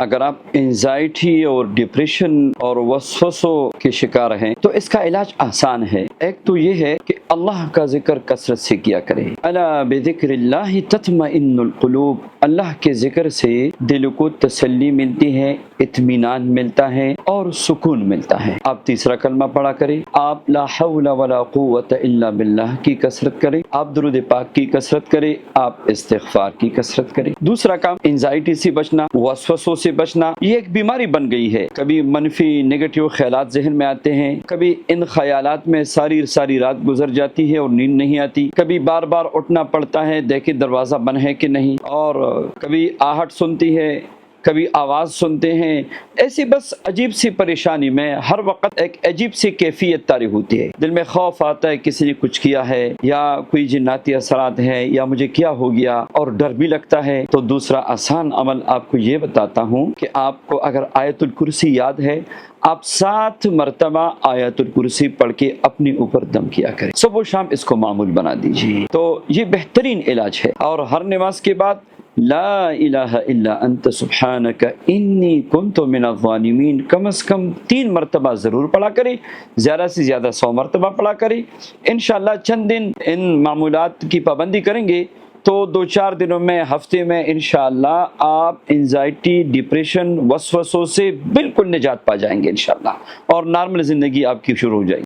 اگر آپ انزائٹی اور ڈپریشن اور وسوسوں کے شکار ہیں تو اس کا علاج آسان ہے۔ ایک تو یہ ہے کہ اللہ کا ذکر کثرت سے کیا کرے۔ الا بذکر اللہ تطمئن القلوب، اللہ کے ذکر سے دل کو تسلی ملتی ہے، اطمینان ملتا ہے اور سکون ملتا ہے۔ آپ تیسرا کلمہ پڑھا کریں، آپ لا حول ولا قوت الا باللہ کی کثرت کریں، آپ درود پاک کی کثرت کریں، آپ استغفار کی کثرت کریں۔ دوسرا کام انزائٹی سے بچنا، وسوسوں سے بچنا، یہ ایک بیماری بن گئی ہے۔ کبھی منفی نیگیٹو خیالات ذہن میں آتے ہیں، کبھی ان خیالات میں ساری رات گزر جاتی ہے اور نیند نہیں آتی، کبھی بار بار اٹھنا پڑتا ہے دیکھیں دروازہ بند ہے کہ نہیں، اور کبھی آہٹ سنتی ہے، کبھی آواز سنتے ہیں، ایسی بس عجیب سی پریشانی میں ہر وقت ایک عجیب سی کیفیت طاری ہوتی ہے۔ دل میں خوف آتا ہے کسی نے کچھ کیا ہے یا کوئی جناتی اثرات ہے یا مجھے کیا ہو گیا، اور ڈر بھی لگتا ہے۔ تو دوسرا آسان عمل آپ کو یہ بتاتا ہوں کہ آپ کو اگر آیت الکرسی یاد ہے، آپ 7 مرتبہ آیت الکرسی پڑھ کے اپنے اوپر دم کیا کریں، صبح و شام اس کو معمول بنا دیجیے، تو یہ بہترین علاج ہے۔ اور ہر نماز کے بعد لا الہ الا انت سبحانک انی کنت من الظالمین کم از کم 3 مرتبہ ضرور پڑھا کریں، زیادہ سے زیادہ 100 مرتبہ پڑھا کریں۔ انشاءاللہ چند دن ان معمولات کی پابندی کریں گے تو 2-4 دنوں میں، ہفتے میں انشاءاللہ آپ انزائٹی، ڈپریشن، وسوسوں سے بالکل نجات پا جائیں گے انشاءاللہ، اور نارمل زندگی آپ کی شروع ہو جائے گی۔